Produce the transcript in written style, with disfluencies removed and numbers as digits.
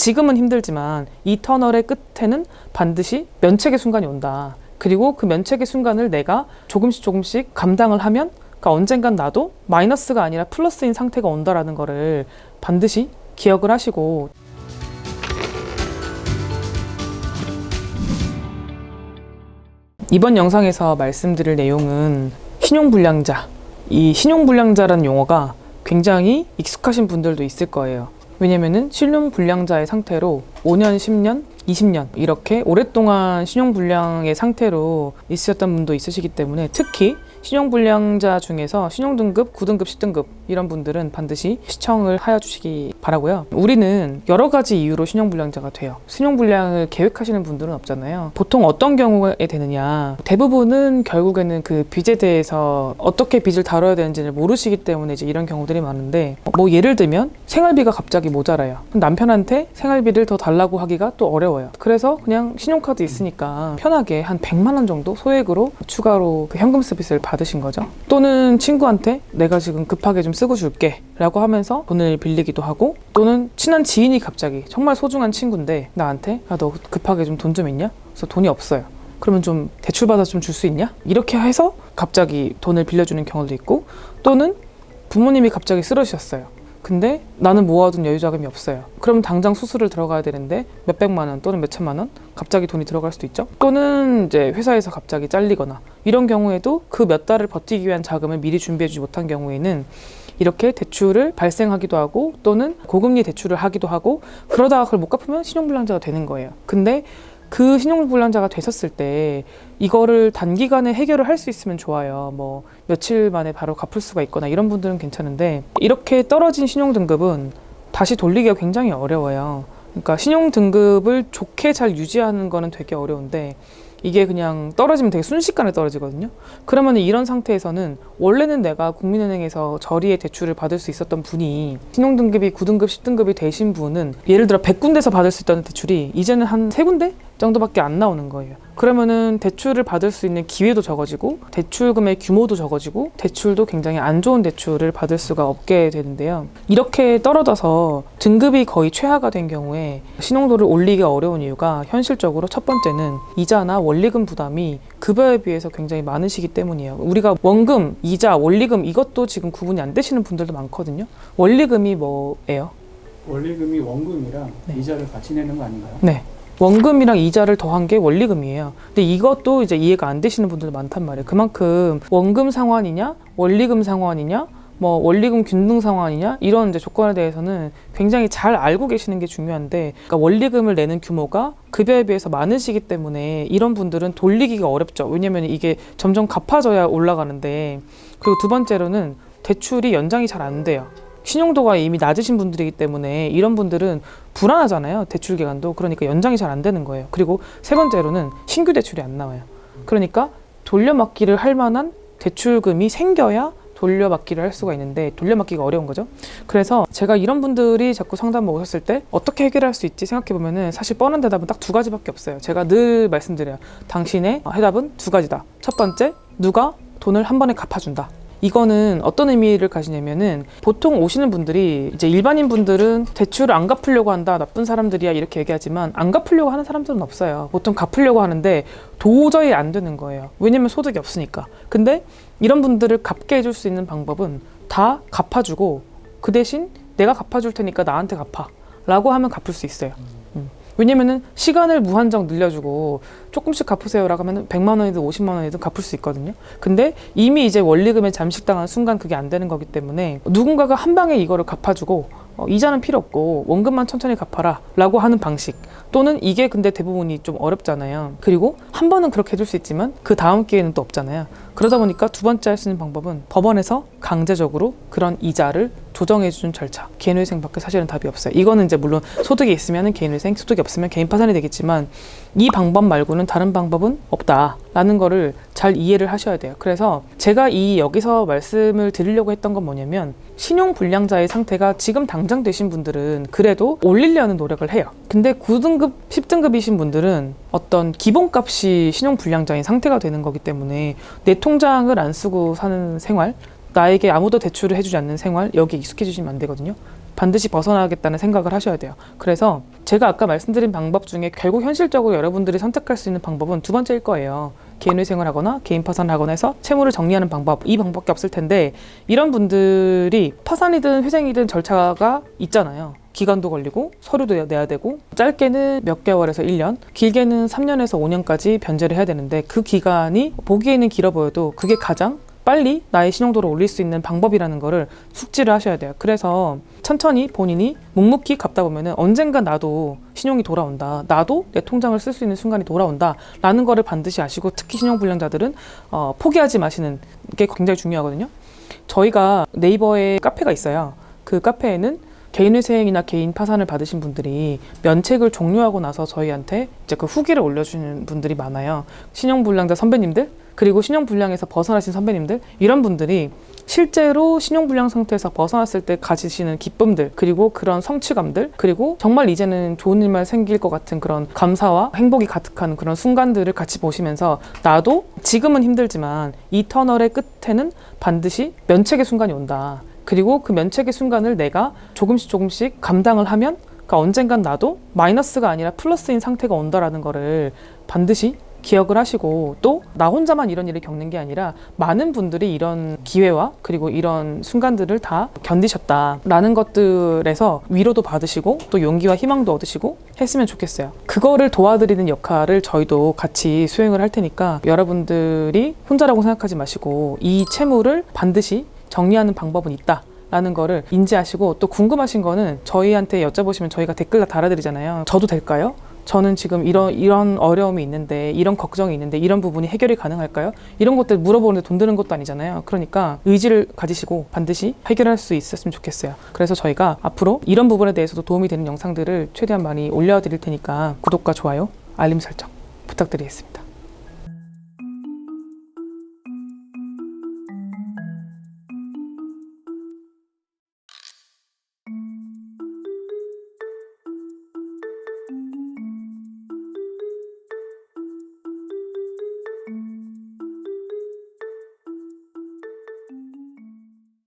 지금은 힘들지만 이 터널의 끝에는 반드시 면책의 순간이 온다. 그리고 그 면책의 순간을 내가 조금씩 감당을 하면 그러니까 언젠간 나도 마이너스가 아니라 플러스인 상태가 온다라는 거를 반드시 기억을 하시고, 이번 영상에서 말씀드릴 내용은 신용불량자, 이 신용불량자라는 용어가 굉장히 익숙하신 분들도 있을 거예요. 왜냐면은 신용불량자의 상태로 5년, 10년, 20년 이렇게 오랫동안 신용불량의 상태로 있으셨던 분도 있으시기 때문에, 특히 신용불량자 중에서 신용등급, 9등급, 10등급 이런 분들은 반드시 시청을 하여 주시기 바라고요. 우리는 여러 가지 이유로 신용불량자가 돼요. 신용불량을 계획하시는 분들은 없잖아요. 보통 어떤 경우에 되느냐, 대부분은 결국에는 그 빚에 대해서 어떻게 빚을 다뤄야 되는지를 모르시기 때문에 이제 이런 경우들이 많은데, 뭐 예를 들면 생활비가 갑자기 모자라요. 남편한테 생활비를 더 달라고 하기가 또 어려워요. 그래서 그냥 신용카드 있으니까 편하게 한 100만 원 정도 소액으로 추가로 그 현금 서비스를 받으신 거죠. 또는 친구한테 내가 지금 급하게 좀 쓰고 줄게 라고 하면서 돈을 빌리기도 하고, 또는 친한 지인이 갑자기 정말 소중한 친구인데 나한테 너 급하게 좀 돈 좀 있냐? 그래서 돈이 없어요. 그러면 좀 대출받아 좀 줄 수 있냐? 이렇게 해서 갑자기 돈을 빌려주는 경우도 있고, 또는 부모님이 갑자기 쓰러지셨어요. 근데 나는 모아둔 여유 자금이 없어요. 그럼 당장 수술을 들어가야 되는데 몇백만 원 또는 몇천만 원 갑자기 돈이 들어갈 수도 있죠. 또는 이제 회사에서 갑자기 잘리거나 이런 경우에도 그 몇 달을 버티기 위한 자금을 미리 준비해주지 못한 경우에는 이렇게 대출을 발생하기도 하고, 또는 고금리 대출을 하기도 하고, 그러다가 그걸 못 갚으면 신용불량자가 되는 거예요. 근데 그 신용불량자가 되셨을 때 이거를 단기간에 해결을 할 수 있으면 좋아요. 뭐 며칠 만에 바로 갚을 수가 있거나 이런 분들은 괜찮은데, 이렇게 떨어진 신용등급은 다시 돌리기가 굉장히 어려워요. 그러니까 신용등급을 좋게 잘 유지하는 거는 되게 어려운데, 이게 그냥 떨어지면 되게 순식간에 떨어지거든요. 그러면 이런 상태에서는 원래는 내가 국민은행에서 저리에 대출을 받을 수 있었던 분이, 신용등급이 9등급, 10등급이 되신 분은 예를 들어 100군데서 받을 수 있던 대출이 이제는 한 3군데 정도밖에 안 나오는 거예요. 그러면은 대출을 받을 수 있는 기회도 적어지고, 대출금의 규모도 적어지고, 대출도 굉장히 안 좋은 대출을 받을 수가 없게 되는데요. 이렇게 떨어져서 등급이 거의 최하가 된 경우에 신용도를 올리기가 어려운 이유가, 현실적으로 첫 번째는 이자나 원리금 부담이 급여에 비해서 굉장히 많으시기 때문이에요. 우리가 원금, 이자, 원리금 이것도 지금 구분이 안 되시는 분들도 많거든요. 원리금이 뭐예요? 원리금이 원금이랑 이자를 같이 내는 거 아닌가요? 네. 원금이랑 이자를 더한 게 원리금이에요. 근데 이것도 이제 이해가 안 되시는 분들도 많단 말이에요. 그만큼 원금 상환이냐, 원리금 상환이냐, 뭐 원리금 균등 상환이냐, 이런 이제 조건에 대해서는 굉장히 잘 알고 계시는 게 중요한데, 그러니까 원리금을 내는 규모가 급여에 비해서 많으시기 때문에 이런 분들은 돌리기가 어렵죠. 왜냐면 이게 점점 갚아져야 올라가는데, 그리고 두 번째로는 대출이 연장이 잘 안 돼요. 신용도가 이미 낮으신 분들이기 때문에 이런 분들은 불안하잖아요. 대출 기간도. 그러니까 연장이 잘 안 되는 거예요. 그리고 세 번째로는 신규 대출이 안 나와요. 그러니까 돌려막기를 할 만한 대출금이 생겨야 돌려막기를 할 수가 있는데, 돌려막기가 어려운 거죠. 그래서 제가 이런 분들이 자꾸 상담 오셨을 때 어떻게 해결할 수 있지 생각해보면은 사실 뻔한 대답은 딱 2가지밖에 없어요. 제가 늘 말씀드려요. 당신의 해답은 2가지다. 첫 번째, 누가 돈을 한 번에 갚아준다. 이거는 어떤 의미를 가지냐면은, 보통 오시는 분들이 이제 일반인 분들은 대출을 안 갚으려고 한다, 나쁜 사람들이야 이렇게 얘기하지만, 안 갚으려고 하는 사람들은 없어요. 보통 갚으려고 하는데 도저히 안 되는 거예요. 왜냐면 소득이 없으니까. 근데 이런 분들을 갚게 해줄 수 있는 방법은 다 갚아주고, 그 대신 내가 갚아줄 테니까 나한테 갚아 라고 하면 갚을 수 있어요. 왜냐면은 시간을 무한정 늘려주고 조금씩 갚으세요라고 하면 100만 원이든 50만 원이든 갚을 수 있거든요. 근데 이미 이제 원리금에 잠식당한 순간 그게 안 되는 거기 때문에, 누군가가 한 방에 이거를 갚아주고 이자는 필요 없고 원금만 천천히 갚아라 라고 하는 방식, 또는 이게 근데 대부분이 좀 어렵잖아요. 그리고 한 번은 그렇게 해줄 수 있지만 그 다음 기회는 또 없잖아요. 그러다 보니까 두 번째 할 수 있는 방법은 법원에서 강제적으로 그런 이자를 조정해주는 절차. 개인회생밖에 사실은 답이 없어요. 이거는 이제 물론 소득이 있으면 개인회생, 소득이 없으면 개인 파산이 되겠지만, 이 방법 말고는 다른 방법은 없다라는 거를 잘 이해를 하셔야 돼요. 그래서 제가 여기서 말씀을 드리려고 했던 건 뭐냐면, 신용불량자의 상태가 지금 당장 되신 분들은 그래도 올리려는 노력을 해요. 근데 9등급, 10등급이신 분들은 어떤 기본값이 신용불량자인 상태가 되는 거기 때문에 내 통장을 안 쓰고 사는 생활, 나에게 아무도 대출을 해주지 않는 생활, 여기에 익숙해지시면 안 되거든요. 반드시 벗어나겠다는 생각을 하셔야 돼요. 그래서 제가 아까 말씀드린 방법 중에 결국 현실적으로 여러분들이 선택할 수 있는 방법은 두 번째일 거예요. 개인회생을 하거나 개인 파산을 하거나 해서 채무를 정리하는 방법, 이 방법밖에 없을 텐데 이런 분들이 파산이든 회생이든 절차가 있잖아요. 기간도 걸리고 서류도 내야 되고 짧게는 몇 개월에서 1년, 길게는 3년에서 5년까지 변제를 해야 되는데 그 기간이 보기에는 길어 보여도 그게 가장 빨리 나의 신용도를 올릴 수 있는 방법이라는 거를 숙지를 하셔야 돼요. 그래서 천천히 본인이 묵묵히 갚다 보면은 언젠가 나도 신용이 돌아온다. 나도 내 통장을 쓸 수 있는 순간이 돌아온다. 라는 거를 반드시 아시고 특히 신용불량자들은 포기하지 마시는 게 굉장히 중요하거든요. 저희가 네이버에 카페가 있어요. 그 카페에는 개인회생이나 개인 파산을 받으신 분들이 면책을 종료하고 나서 저희한테 이제 그 후기를 올려주는 분들이 많아요. 신용불량자 선배님들, 그리고 신용불량에서 벗어나신 선배님들, 이런 분들이 실제로 신용불량 상태에서 벗어났을 때 가지시는 기쁨들, 그리고 그런 성취감들, 그리고 정말 이제는 좋은 일만 생길 것 같은 그런 감사와 행복이 가득한 그런 순간들을 같이 보시면서 나도 지금은 힘들지만 이 터널의 끝에는 반드시 면책의 순간이 온다. 그리고 그 면책의 순간을 내가 조금씩 감당을 하면 그러니까 언젠간 나도 마이너스가 아니라 플러스인 상태가 온다라는 거를 반드시 기억을 하시고 또 나 혼자만 이런 일을 겪는 게 아니라 많은 분들이 이런 기회와 그리고 이런 순간들을 다 견디셨다라는 것들에서 위로도 받으시고 또 용기와 희망도 얻으시고 했으면 좋겠어요. 그거를 도와드리는 역할을 저희도 같이 수행을 할 테니까 여러분들이 혼자라고 생각하지 마시고 이 채무를 반드시 정리하는 방법은 있다. 라는 거를 인지하시고 또 궁금하신 거는 저희한테 여쭤보시면 저희가 댓글 다 달아드리잖아요. 저도 될까요? 저는 지금 이런 어려움이 있는데 이런 걱정이 있는데 이런 부분이 해결이 가능할까요? 이런 것들 물어보는데 돈 드는 것도 아니잖아요. 그러니까 의지를 가지시고 반드시 해결할 수 있었으면 좋겠어요. 그래서 저희가 앞으로 이런 부분에 대해서도 도움이 되는 영상들을 최대한 많이 올려드릴 테니까 구독과 좋아요, 알림 설정 부탁드리겠습니다.